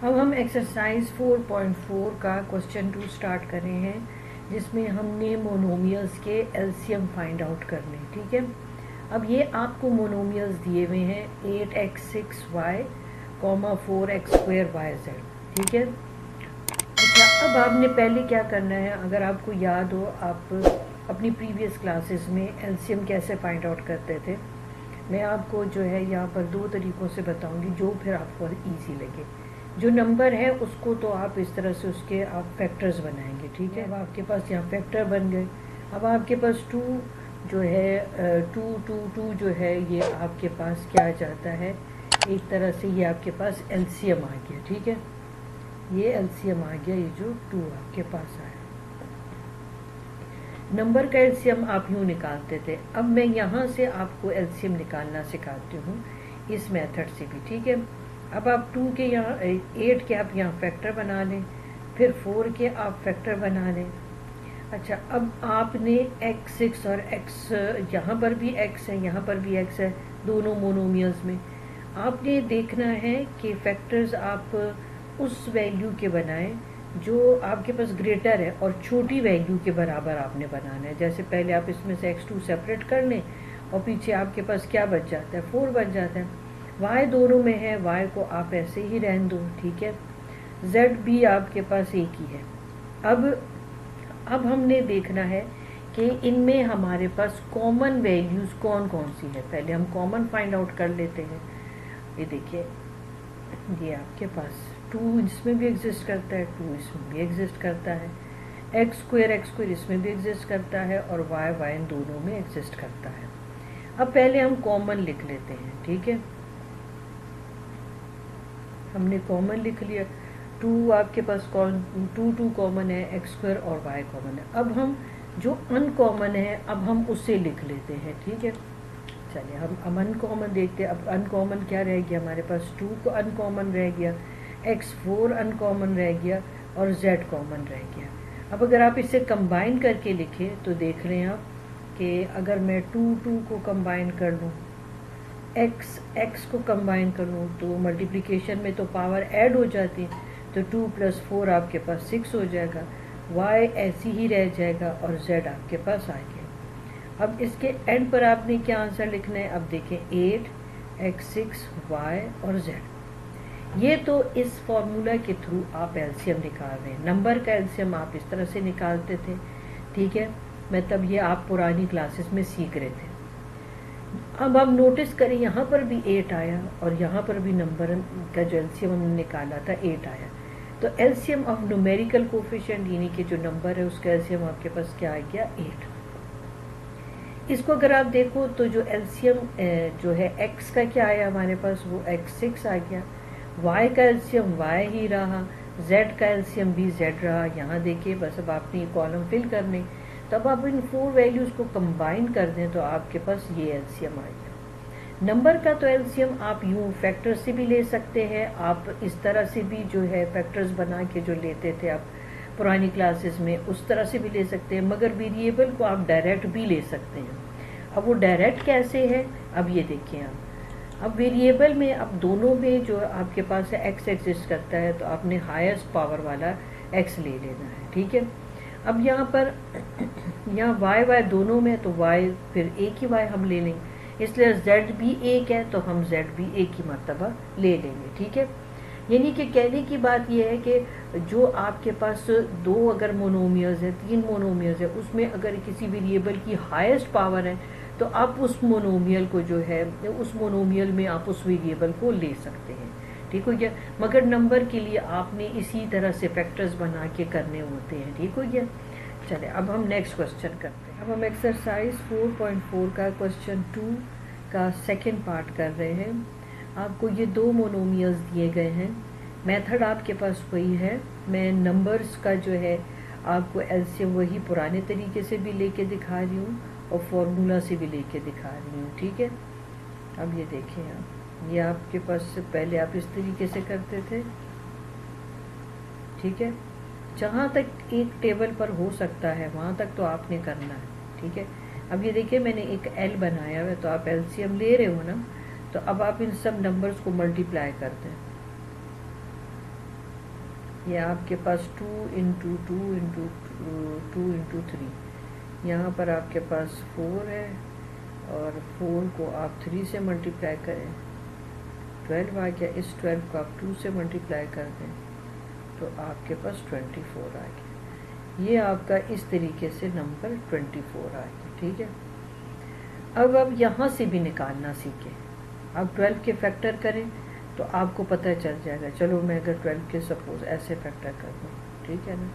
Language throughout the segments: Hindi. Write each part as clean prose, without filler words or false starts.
अब हम एक्सरसाइज 4.4 का क्वेश्चन 2 स्टार्ट कर रहे हैं, जिसमें हमने मोनोमियल्स के एलसीएम फाइंड आउट करने। ठीक है, अब ये आपको मोनोमियल्स दिए हुए हैं 8x6y, 4x2yz। ठीक है, अच्छा, अब आपने पहले क्या करना है, अगर आपको याद हो, आप अपनी प्रीवियस क्लासेस में एलसीएम कैसे फाइंड आउट करते थे, मैं आपको जो है यहाँ पर दो तरीक़ों से बताऊँगी, जो फिर आपको ईजी लगे। जो नंबर है उसको तो आप इस तरह से उसके आप फैक्टर्स बनाएंगे। ठीक है, अब आपके पास यहाँ फैक्टर बन गए। अब आपके पास 2 जो है 2 2 2 जो है ये आपके पास क्या आ जाता है, एक तरह से ये आपके पास एलसीएम आ गया। ठीक है, ये एलसीएम आ गया, ये जो 2 आपके पास आया। नंबर का एलसीएम आप यूँ निकालते थे, अब मैं यहाँ से आपको एलसीएम निकालना सिखाती हूँ इस मेथड से भी। ठीक है, अब आप 2 के यहाँ 8 के आप यहाँ फैक्टर बना लें, फिर 4 के आप फैक्टर बना लें। अच्छा, अब आपने x6 और x, यहाँ पर भी x है, यहाँ पर भी x है, दोनों मोनोमियल्स में आपने देखना है कि फैक्टर्स आप उस वैल्यू के बनाएं जो आपके पास ग्रेटर है और छोटी वैल्यू के बराबर आपने बनाना है। जैसे पहले आप इसमें से x2 सेपरेट कर लें और पीछे आपके पास क्या बच जाता है, 4 बच जाता है। y दोनों में है, y को आप ऐसे ही रहने दो। ठीक है, z भी आपके पास एक ही है। अब हमने देखना है कि इनमें हमारे पास कॉमन वैल्यूज़ कौन कौन सी है। पहले हम कॉमन फाइंड आउट कर लेते हैं। ये देखिए, ये आपके पास 2 इसमें भी एग्जिस्ट करता है, 2 इसमें भी एग्जिस्ट करता है, x2 इसमें भी एग्जिस्ट करता है, और y इन दोनों में एग्जिस्ट करता है। अब पहले हम कॉमन लिख लेते हैं। ठीक है, हमने कॉमन लिख लिया, 2 आपके पास 2 कॉमन है, x2 और y कॉमन है। अब हम जो अनकॉमन है अब हम उसे लिख लेते हैं। ठीक है, चलिए हम अनकॉमन देखते हैं। अब अनकॉमन क्या रह गया हमारे पास, 2 को अनकॉमन रह गया, x4 अनकॉमन रह गया और z कॉमन रह गया। अब अगर आप इसे कंबाइन करके लिखें तो देख रहे हैं आप कि अगर मैं 2 को कंबाइन कर लूँ, x को कंबाइन कर लूँ, तो मल्टीप्लिकेशन में तो पावर ऐड हो जाती है, तो 2 + 4 आपके पास 6 हो जाएगा, y ऐसी ही रह जाएगा और z आपके पास आ गया। अब इसके एंड पर आपने क्या आंसर लिखना है, अब देखें 8x6y और z। ये तो इस फॉर्मूला के थ्रू आप एलसीएम निकाल रहे हैं। नंबर का एलसीएम आप इस तरह से निकालते थे। ठीक है, मतलब ये आप पुरानी क्लासेस में सीख रहे थे। अब आप नोटिस करें, यहाँ पर भी 8 आया और यहाँ पर भी नंबर का जो एलसीएम हमने निकाला था 8 आया। तो एलसीएम ऑफ न्यूमेरिकल कोफिशिएंट यानी कि जो नंबर है उसका एलसीएम आपके पास क्या आ गया, 8। इसको अगर आप देखो तो जो एलसीएम जो है x का क्या आया हमारे पास, वो x6 आ गया, y का एलसीएम y ही रहा, z का एलसीएम भी z रहा। यहाँ देखिए, बस अब आपने ये कॉलम फिल करने, तब आप इन 4 वैल्यूज़ को कंबाइन कर दें तो आपके पास ये एलसीएम आ गया। नंबर का तो एलसीएम आप यूँ फैक्टर से भी ले सकते हैं, आप इस तरह से भी जो है फैक्टर्स बना के जो लेते थे आप पुरानी क्लासेस में, उस तरह से भी ले सकते हैं, मगर वेरिएबल को आप डायरेक्ट भी ले सकते हैं। अब वो डायरेक्ट कैसे है, अब ये देखिए आप, अब वेरिएबल में अब दोनों में जो आपके पास है x एग्जिस्ट करता है, तो आपने हाईएस्ट पावर वाला x ले लेना है। ठीक है, अब यहाँ पर यहाँ y दोनों में, तो y फिर एक ही y हम ले लेंगे, इसलिए z भी एक है तो हम z भी एक ही मर्तबा ले लेंगे। ठीक है, यानी कि कहने की बात यह है कि जो आपके पास 2 अगर मोनोमियल्स है, 3 मोनोमियल्स है, उसमें अगर किसी वेरिएबल की हाईएस्ट पावर है तो आप उस मोनोमियल को जो है, उस मोनोमियल में आप उस वेरिएबल को ले सकते हैं। ठीक हो गया, मगर नंबर के लिए आपने इसी तरह से फैक्टर्स बना के करने होते हैं। ठीक हो गया, चले अब हम नेक्स्ट क्वेश्चन करते हैं। अब हम एक्सरसाइज 4.4 का क्वेश्चन 2 का सेकेंड पार्ट कर रहे हैं। आपको ये 2 मोनोमियल्स दिए गए हैं, मेथड आपके पास वही है। मैं नंबर्स का जो है आपको एलसीएम वही पुराने तरीके से भी लेके दिखा रही हूँ और फॉर्मूला से भी लेके दिखा रही हूँ। ठीक है, अब ये देखें आप, ये आपके पास पहले आप इस तरीके से करते थे। ठीक है, जहाँ तक एक टेबल पर हो सकता है वहाँ तक तो आपने करना है। ठीक है, अब ये देखिए मैंने एक एल बनाया हुआ है, तो आप एलसीएम ले रहे हो ना, तो अब आप इन सब नंबर्स को मल्टीप्लाई करते हैं। ये आपके पास 2 × 2 × 3, यहाँ पर आपके पास 4 है और 4 को आप 3 से मल्टीप्लाई करें 12 आ गया। इस 12 को आप 2 से मल्टीप्लाई कर दें तो आपके पास 24 आ गया। ये आपका इस तरीके से नंबर 24 आ गया, ठीक है। अब यहाँ से भी निकालना सीखें। अब 12 के फैक्टर करें तो आपको पता चल जाएगा। चलो मैं अगर 12 के सपोज ऐसे फैक्टर कर दूँ, ठीक है ना,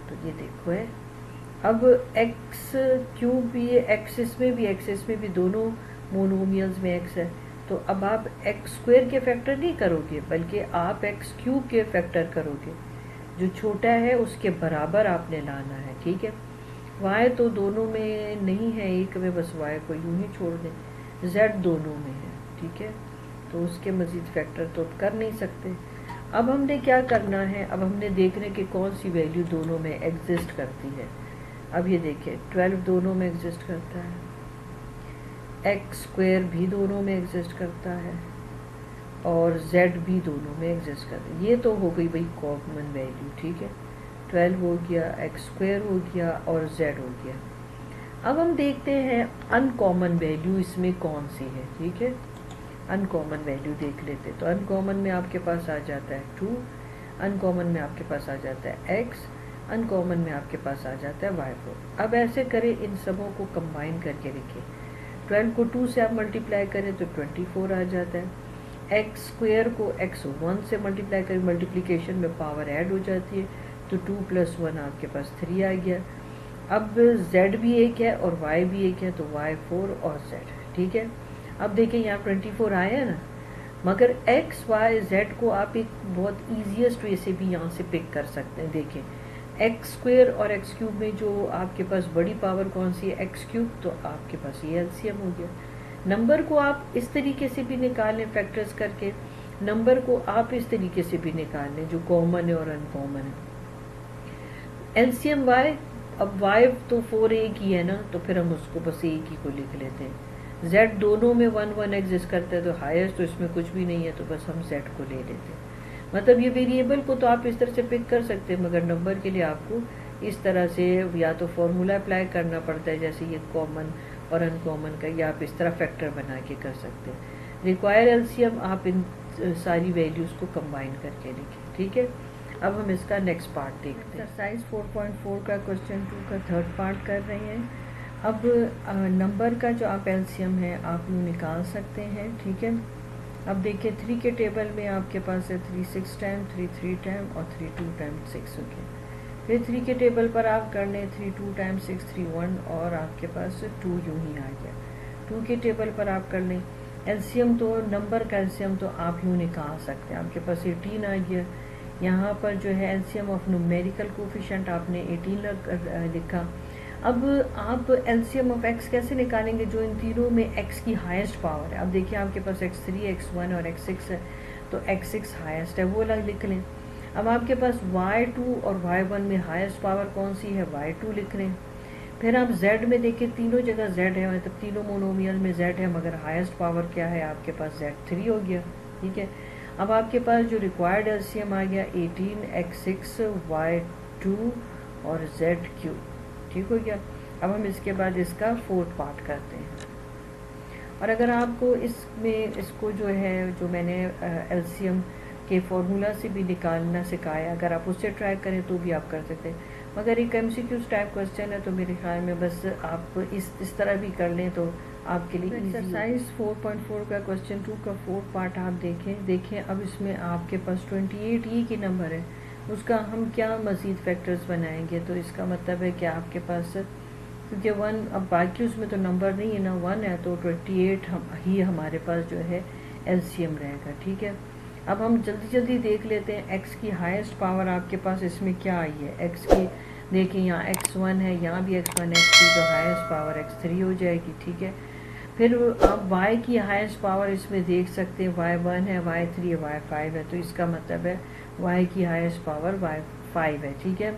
तो ये देखो है। अब एक्स क्यूब भी है, एक्सिस में भी दोनों मोनोमियल्स में एक्स है, तो अब आप एक्स स्क्वायर के फैक्टर नहीं करोगे बल्कि आप एक्स क्यूब के फैक्टर करोगे। जो छोटा है उसके बराबर आपने लाना है, ठीक है। वाई तो दोनों में नहीं है, एक में बस वाई को यूं ही छोड़ दें। जेड दोनों में है, ठीक है, तो उसके मजीद फैक्टर तो कर नहीं सकते। अब हमने क्या करना है, अब हमने देखने की कौन सी वैल्यू दोनों में एग्जिस्ट करती है। अब ये देखिए 12 दोनों में एग्जिस्ट करता है, एक्स स्क्वायर भी दोनों में एग्जिस्ट करता है और जेड भी दोनों में एग्जिस्ट करता है। ये तो हो गई भाई कॉमन वैल्यू, ठीक है। 12 हो गया, एक्स स्क्वायर हो गया और जेड हो गया। अब हम देखते हैं अनकॉमन वैल्यू इसमें कौन सी है, ठीक है। अनकॉमन वैल्यू देख लेते, तो अनकॉमन में आपके पास आ जाता है 2, अनकॉमन में आपके पास आ जाता है x, अनकॉमन में आपके पास आ जाता है y4। अब ऐसे करें, इन सबों को कंबाइन करके लिखें। 12 को 2 से आप मल्टीप्लाई करें तो 24 आ जाता है। एक्स स्क्वायर को x1 से मल्टीप्लाई करें, मल्टीप्लिकेशन में पावर ऐड हो जाती है, तो 2 + 1 आपके पास 3 आ गया। अब z भी एक है और y भी एक है, तो y4 और z, ठीक है। अब देखिए यहाँ 24 आया है ना, मगर x, y, z को आप एक बहुत ईजीएस्ट वे से भी यहाँ से पिक कर सकते हैं। देखें एक्स स्क्वायर और एक्स क्यूब में जो आपके पास बड़ी पावर कौन सी है, एक्स क्यूब, तो आपके पास ये एलसीएम हो गया। नंबर को आप इस तरीके से भी निकाल लें फैक्टर्स करके, नंबर को आप इस तरीके से भी निकाल लें जो कॉमन है और अनकॉमन है। एलसीएम वाई, अब वाई तो 4 एक ही है ना, तो फिर हम उसको बस एक ही को लिख लेते हैं। जेड दोनों में 1 1 एग्जिस्ट करता है, तो हाईएस्ट तो इसमें कुछ भी नहीं है, तो बस हम जेड को ले लेते हैं। मतलब ये वेरिएबल को तो आप इस तरह से पिक कर सकते हैं, मगर नंबर के लिए आपको इस तरह से या तो फॉर्मूला अप्लाई करना पड़ता है, जैसे ये कॉमन और अनकॉमन का, या आप इस तरह फैक्टर बना के कर सकते हैं। रिक्वायर एलसीएम आप इन सारी वैल्यूज़ को कंबाइन करके लिखें, ठीक है। अब हम इसका नेक्स्ट पार्ट देखते हैं। एक्सरसाइज 4.4 का क्वेश्चन 2 का थर्ड पार्ट कर रहे हैं। अब नंबर का जो आप एलसीएम है आप यूँ निकाल सकते हैं, ठीक है। अब देखिए 3 के टेबल में आपके पास है 3 6 टाइम, 3 3 टाइम और 3 2 टाइम 6 हो गया। फिर 3 के टेबल पर आप कर लें 3 2 टाइम 6 3 1 और आपके पास 2 यूँ ही आ गया। 2 के टेबल पर आप कर लें एलसीएम, तो नंबर का एलसीएम तो आप यूँ निकाल सकते हैं। आपके पास 18 आ गया। यहाँ पर जो है एलसीएम ऑफ न्यूमेरिकल कोफिशिएंट आपने 18 लिखा। अब आप एलसीएम ऑफ एक्स कैसे निकालेंगे, जो इन तीनों में एक्स की हाईएस्ट पावर है। अब देखिए आपके पास x3 x1 और x6 है, तो x6 हाईएस्ट है, वो अलग लिख लें। अब आपके पास y2 और y1 में हाईएस्ट पावर कौन सी है, y2 लिख लें। फिर आप z में देखिए तीनों जगह z है, मतलब तीनों मोनोमियल में z है, मगर हाईएस्ट पावर क्या है आपके पास, z3 हो गया, ठीक है। अब आपके पास जो रिक्वायर्ड एलसीएम आ गया 18 x6 y2 और z3, ठीक हो गया। अब हम इसके बाद इसका फोर्थ पार्ट करते हैं। और अगर आपको इसमें इसको जो है जो मैंने एलसीएम के फॉर्मूला से भी निकालना सिखाया, अगर आप उससे ट्राई करें तो भी आप कर सकते हैं, मगर एक एमसीक्यूज टाइप क्वेश्चन है, तो मेरे ख्याल में बस आप इस तरह भी कर लें तो आपके लिए एक्सरसाइज 4.4 का क्वेश्चन 2 का फोर्थ पार्ट आप देखें। अब इसमें आपके पास 28 ही की नंबर है, उसका हम क्या मज़ीद फैक्टर्स बनाएंगे, तो इसका मतलब है कि आपके पास, क्योंकि 1 अब बाकी उसमें तो नंबर नहीं है ना, 1 है, तो 28 ही हमारे पास जो है एलसीएम रहेगा, ठीक है। अब हम जल्दी देख लेते हैं एक्स की हाईएस्ट पावर आपके पास इसमें क्या आई है। एक्स की देखिए यहाँ x1 है, यहाँ भी x1 x2, तो हाईएस्ट पावर x3 हो जाएगी, ठीक है। फिर आप y की हाईएस्ट पावर इसमें देख सकते हैं, y1 है, y3 है, y5 है, तो इसका मतलब है y की हाईएस्ट पावर y5 है, ठीक है।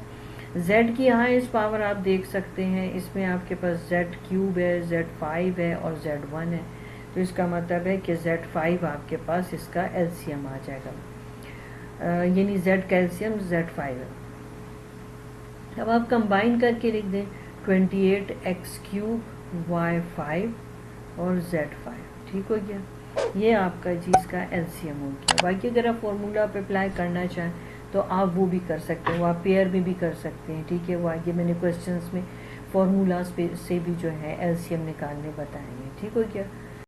z की हाईएस्ट पावर आप देख सकते हैं, इसमें आपके पास z3 है, z5 है और z1 है, तो इसका मतलब है कि z5 आपके पास इसका एलसीएम आ जाएगा। यानी Z का एलसीएम Z5 है। अब आप कंबाइन करके लिख दें 28x³ Y5 और Z5, ठीक हो गया। ये आपका चीज़ का एलसीएम हो गया। बाकी अगर आप फॉर्मूला पे अप्लाई करना चाहें तो आप वो भी कर सकते हैं, वो आप पेयर में भी कर सकते हैं, ठीक है। वो आगे मैंने क्वेश्चंस में फार्मूलाज से भी जो है एलसीएम निकालने बताएंगे, ठीक हो गया।